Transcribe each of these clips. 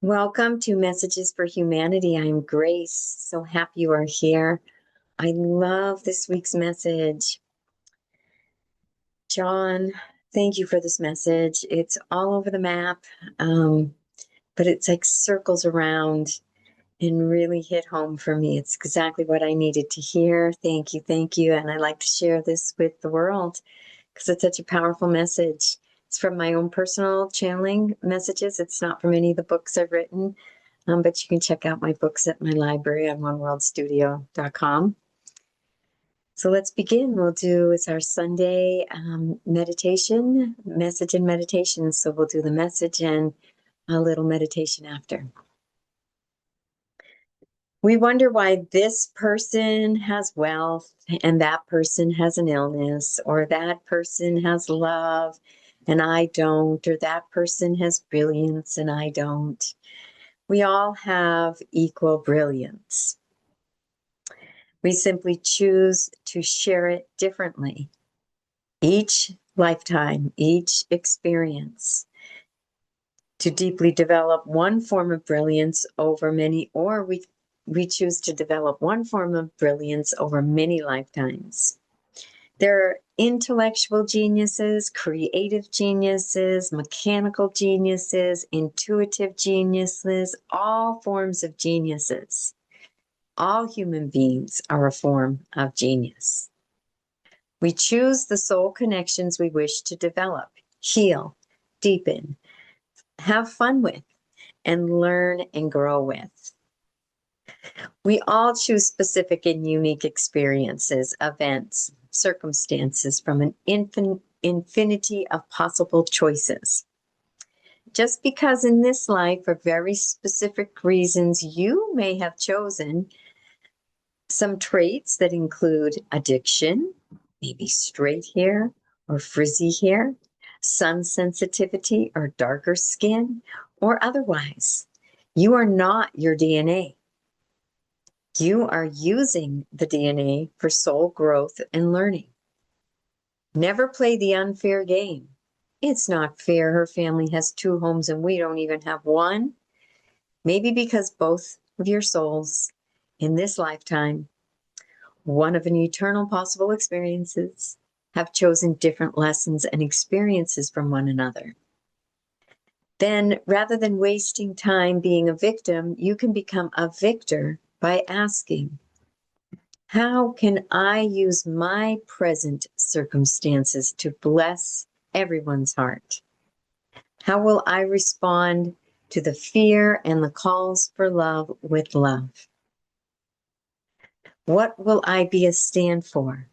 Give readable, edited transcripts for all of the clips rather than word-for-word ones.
Welcome to Messages for Humanity. I'm Grace. So happy you are here. I love this week's message. John, thank you for this message. It's all over the map, but it's like circles around and really hit home for me. It's exactly what I needed to hear. Thank you. Thank you. And I like to share this with the world because it's such a powerful message. It's from my own personal channeling messages. It's not from any of the books I've written. But you can check out my books at my library on oneworldstudio.com. So let's begin. It's our Sunday meditation, message and meditation. So we'll do the message and a little meditation after. We wonder why this person has wealth and that person has an illness, or that person has love and I don't, or that person has brilliance and I don't. We all have equal brilliance. We simply choose to share it differently. Each lifetime, each experience, to deeply develop one form of brilliance over many, or we choose to develop one form of brilliance over many lifetimes. There are intellectual geniuses, creative geniuses, mechanical geniuses, intuitive geniuses, all forms of geniuses. All human beings are a form of genius. We choose the soul connections we wish to develop, heal, deepen, have fun with, and learn and grow with. We all choose specific and unique experiences, events, circumstances from an infinity of possible choices. Just because in this life, for very specific reasons, you may have chosen some traits that include addiction, maybe straight hair or frizzy hair, sun sensitivity or darker skin, or otherwise. You are not your DNA. You are using the DNA for soul growth and learning. Never play the unfair game. It's not fair her family has two homes and we don't even have one. Maybe because both of your souls in this lifetime, one of an eternal possible experiences, have chosen different lessons and experiences from one another. Then, rather than wasting time being a victim, you can become a victor by asking, how can I use my present circumstances to bless everyone's heart? How will I respond to the fear and the calls for love with love? What will I be a stand for?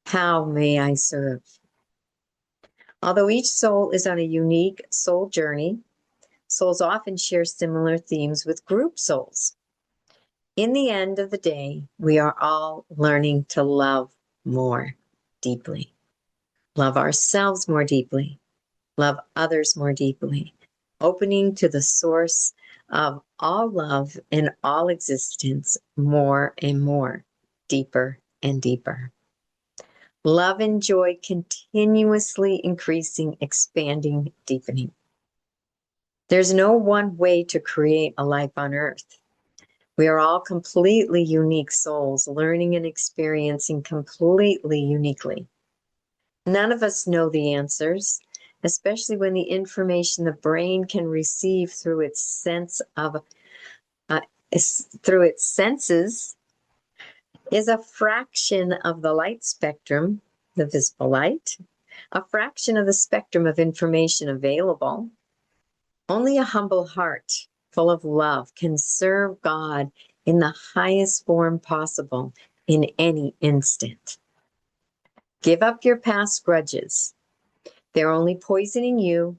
How may I serve? Although each soul is on a unique soul journey, souls often share similar themes with group souls. In the end of the day, we are all learning to love more deeply, love ourselves more deeply, love others more deeply, opening to the source of all love and all existence more and more, deeper and deeper. Love and joy continuously increasing, expanding, deepening. There's no one way to create a life on earth. We are all completely unique souls, learning and experiencing completely uniquely. None of us know the answers, especially when the information the brain can receive through its senses is a fraction of the light spectrum, the visible light, a fraction of the spectrum of information available. Only a humble heart full of love can serve God in the highest form possible in any instant. Give up your past grudges. They're only poisoning you,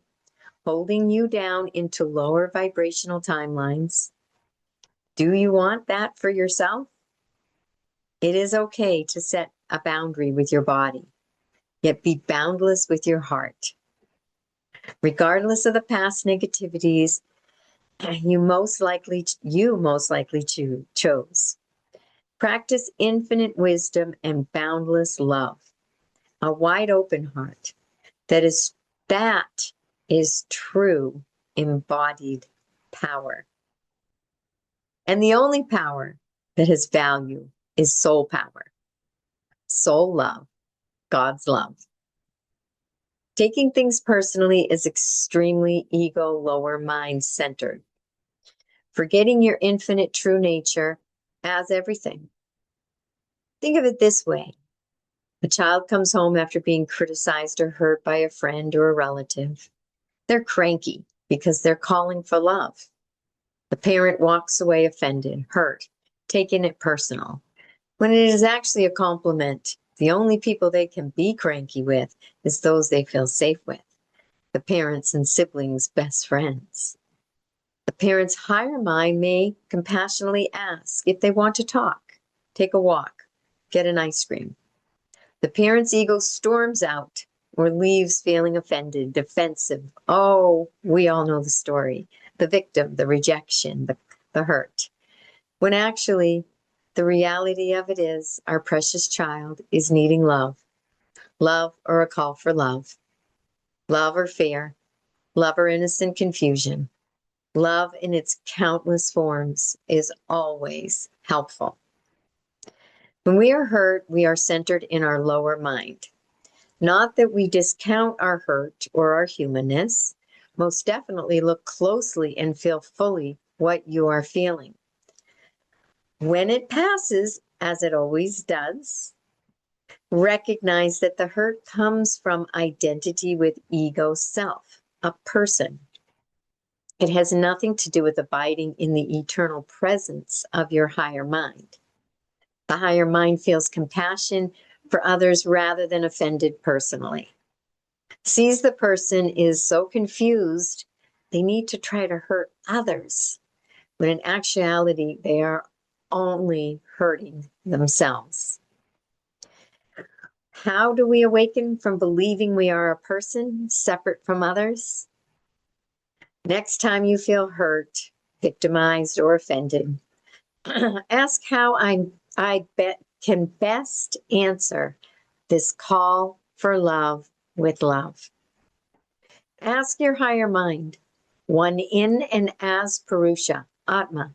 holding you down into lower vibrational timelines. Do you want that for yourself? It is okay to set a boundary with your body, yet be boundless with your heart. Regardless of the past negativities, you most likely chose. Practice infinite wisdom and boundless love. A wide open heart. That is true embodied power. And the only power that has value is soul power, soul love, God's love. Taking things personally is extremely ego, lower mind centered. Forgetting your infinite true nature as everything. Think of it this way. A child comes home after being criticized or hurt by a friend or a relative. They're cranky because they're calling for love. The parent walks away offended, hurt, taking it personal, when it is actually a compliment. The only people they can be cranky with is those they feel safe with, the parents and siblings' best friends. The parent's higher mind may compassionately ask if they want to talk, take a walk, get an ice cream. The parent's ego storms out or leaves feeling offended, defensive. Oh, we all know the story. The victim, the rejection, the hurt. When actually, the reality of it is our precious child is needing love. Love or a call for love. Love or fear. Love or innocent confusion. Love in its countless forms is always helpful. When we are hurt, we are centered in our lower mind. Not that we discount our hurt or our humanness. Most definitely look closely and feel fully what you are feeling. When it passes, as it always does, recognize that the hurt comes from identity with ego self, a person. It has nothing to do with abiding in the eternal presence of your higher mind. The higher mind feels compassion for others rather than offended personally. Sees the person is so confused, they need to try to hurt others, when in actuality, they are only hurting themselves. How do we awaken from believing we are a person separate from others? Next time you feel hurt, victimized, or offended, ask how can best answer this call for love with love. Ask your higher mind, one in and as Purusha, Atma,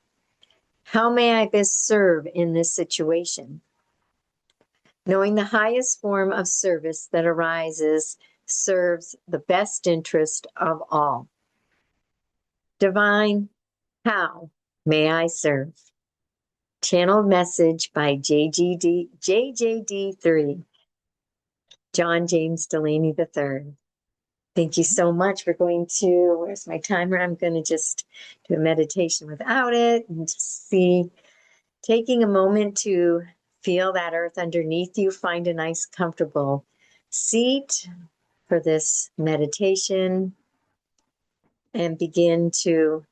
how may I best serve in this situation? Knowing the highest form of service that arises serves the best interest of all. Divine, how may I serve? Channeled message by JJD3, John James Delaney III. Thank you so much. We're going to, where's my timer? I'm going to just do a meditation without it and just see, taking a moment to feel that earth underneath you. Find a nice, comfortable seat for this meditation and begin to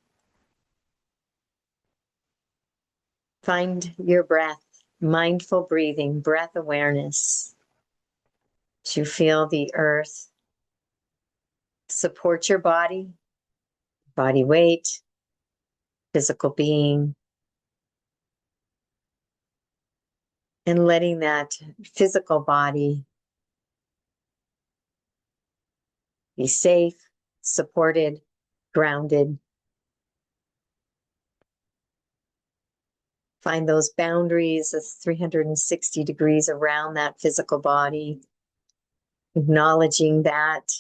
find your breath, mindful breathing, breath awareness. To feel the earth support your body weight, physical being, and letting that physical body be safe, supported, grounded. Find those boundaries of 360 degrees around that physical body, acknowledging that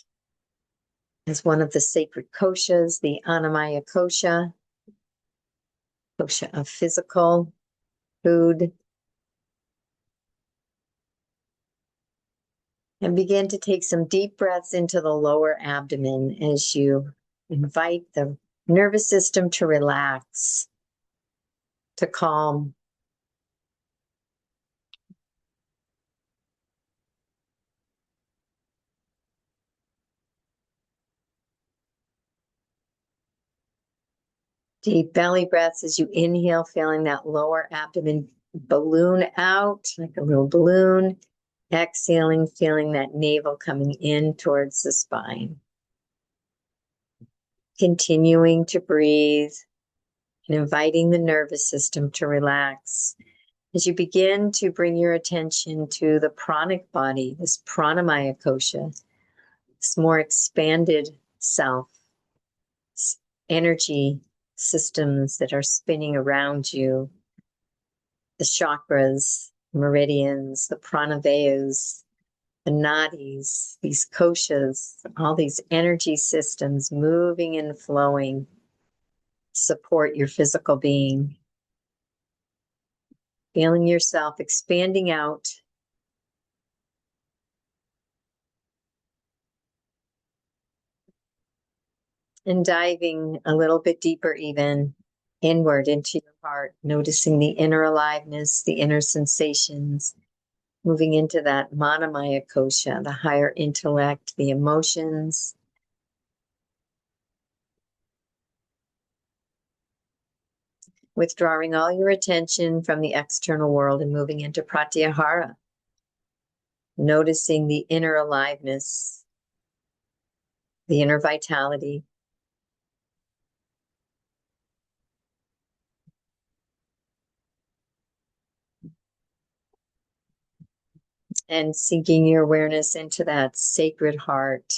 as one of the sacred koshas, the Annamaya kosha, kosha of physical, food. And begin to take some deep breaths into the lower abdomen as you invite the nervous system to relax, to calm. Deep belly breaths as you inhale, feeling that lower abdomen balloon out like a little balloon. Exhaling, feeling that navel coming in towards the spine. Continuing to breathe and inviting the nervous system to relax. As you begin to bring your attention to the pranic body, this pranamaya kosha, this more expanded self, energy systems that are spinning around you, the chakras, meridians, the pranavayas, the nadis, these koshas, all these energy systems moving and flowing, support your physical being. Feeling yourself expanding out and diving a little bit deeper, even inward into your heart, noticing the inner aliveness, the inner sensations, moving into that Manamaya kosha, the higher intellect, the emotions. Withdrawing all your attention from the external world and moving into Pratyahara, noticing the inner aliveness, the inner vitality. And sinking your awareness into that sacred heart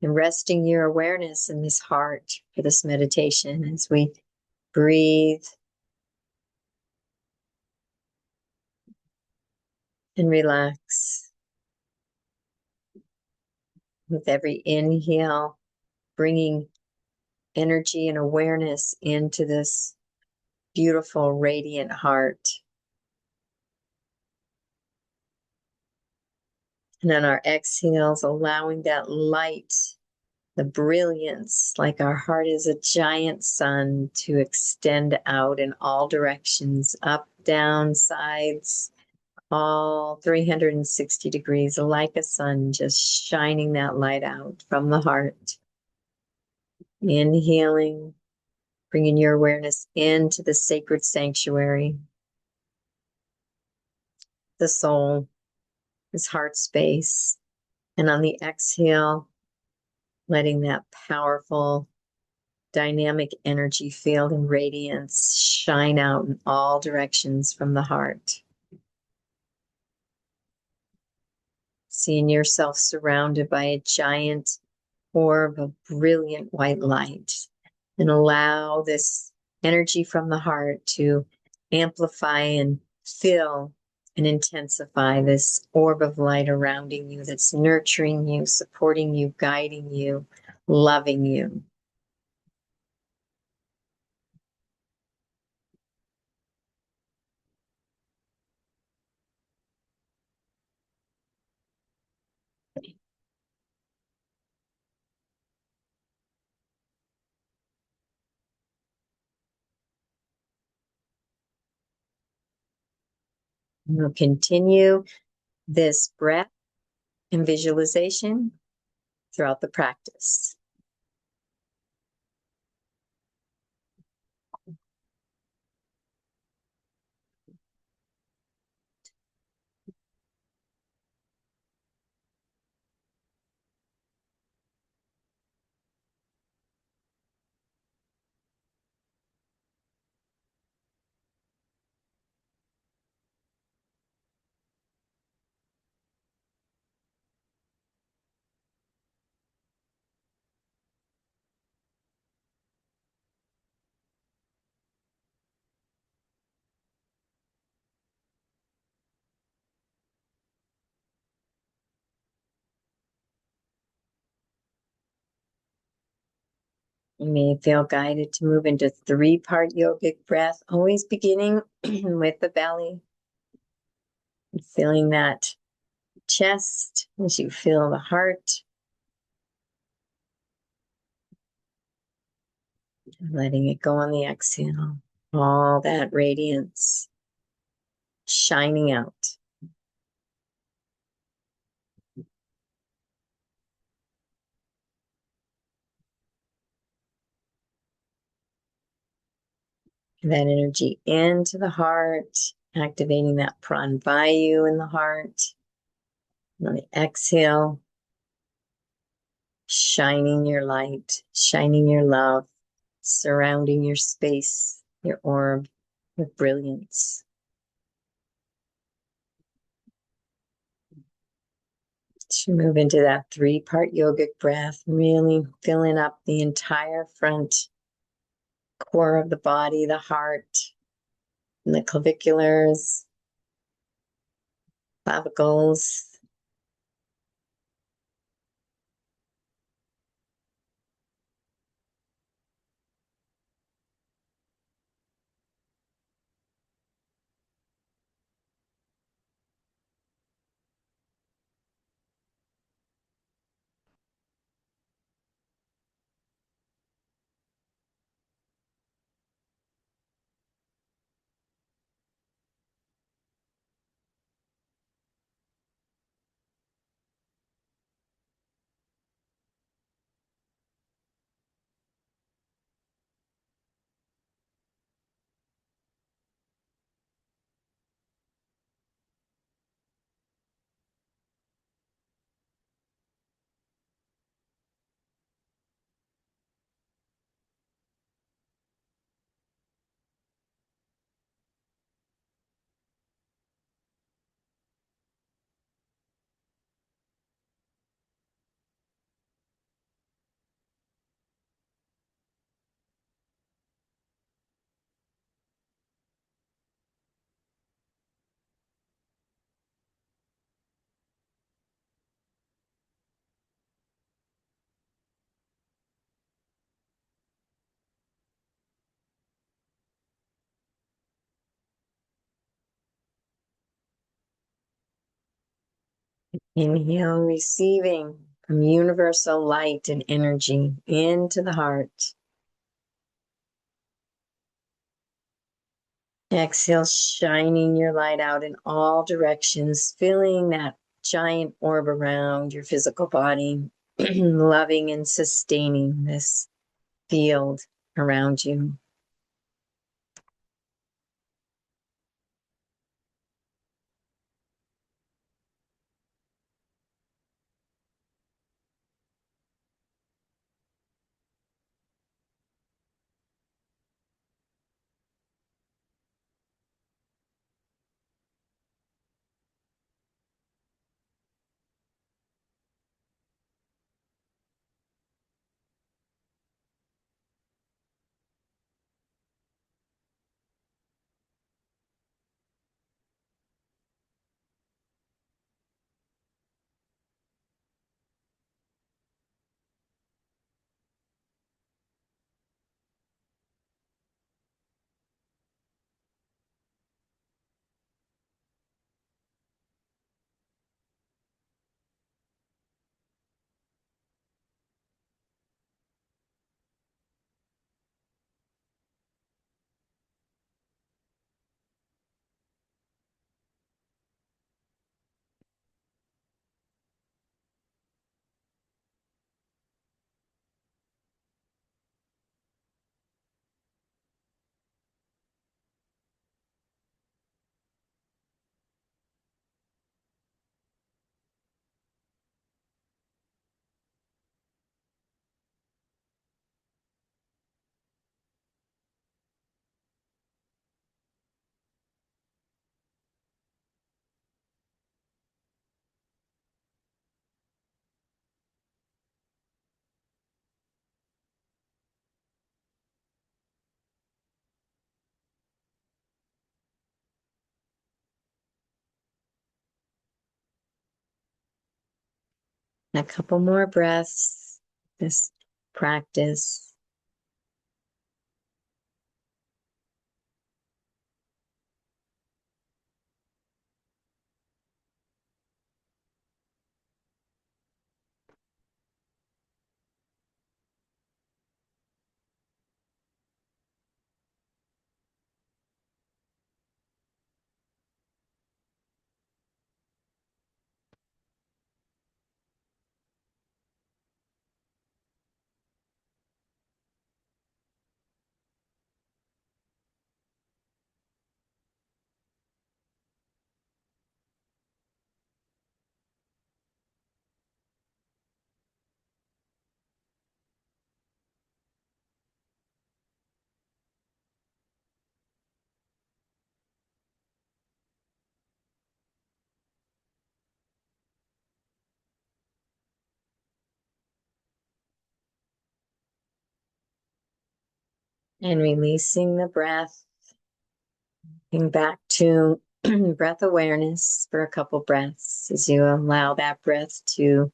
and resting your awareness in this heart for this meditation as we breathe and relax. With every inhale, bringing energy and awareness into this beautiful, radiant heart. And on our exhales, allowing that light, the brilliance, like our heart is a giant sun, to extend out in all directions, up, down, sides, all 360 degrees, like a sun, just shining that light out from the heart. Inhaling, bringing your awareness into the sacred sanctuary, the soul, this heart space. And on the exhale, letting that powerful, dynamic energy field and radiance shine out in all directions from the heart. Seeing yourself surrounded by a giant orb of brilliant white light, and allow this energy from the heart to amplify and fill and intensify this orb of light around you that's nurturing you, supporting you, guiding you, loving you. We'll continue this breath and visualization throughout the practice. You may feel guided to move into 3-part yogic breath, always beginning with the belly. Feeling that chest as you feel the heart. Letting it go on the exhale. All that radiance shining out. That energy into the heart, activating that pranavayu in the heart. And on the exhale, shining your light, shining your love, surrounding your space, your orb with brilliance. To move into that 3-part yogic breath, really filling up the entire front core of the body, the heart, and the claviculars, clavicles. Inhale, receiving from universal light and energy into the heart. Exhale, shining your light out in all directions, filling that giant orb around your physical body, loving and sustaining this field around you. A couple more breaths, this practice. And releasing the breath. Getting back to breath awareness for a couple breaths as you allow that breath to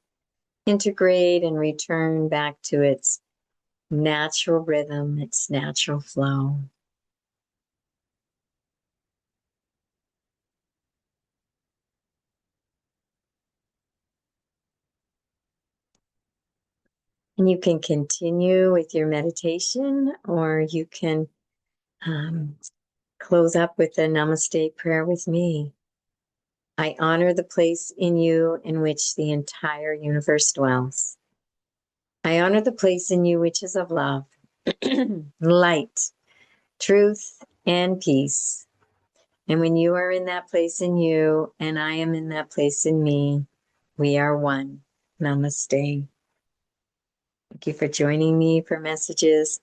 integrate and return back to its natural rhythm, its natural flow. And you can continue with your meditation, or you can close up with a namaste prayer with me. I honor the place in you in which the entire universe dwells. I honor the place in you which is of love, light, truth, and peace. And when you are in that place in you, and I am in that place in me, we are one. Namaste. Thank you for joining me for Messages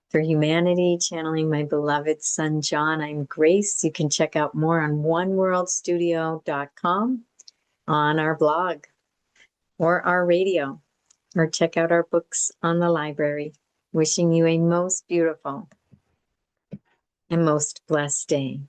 for Humanity, channeling my beloved son, John. I'm Grace. You can check out more on oneworldstudio.com, on our blog, or our radio, or check out our books on the library. Wishing you a most beautiful and most blessed day.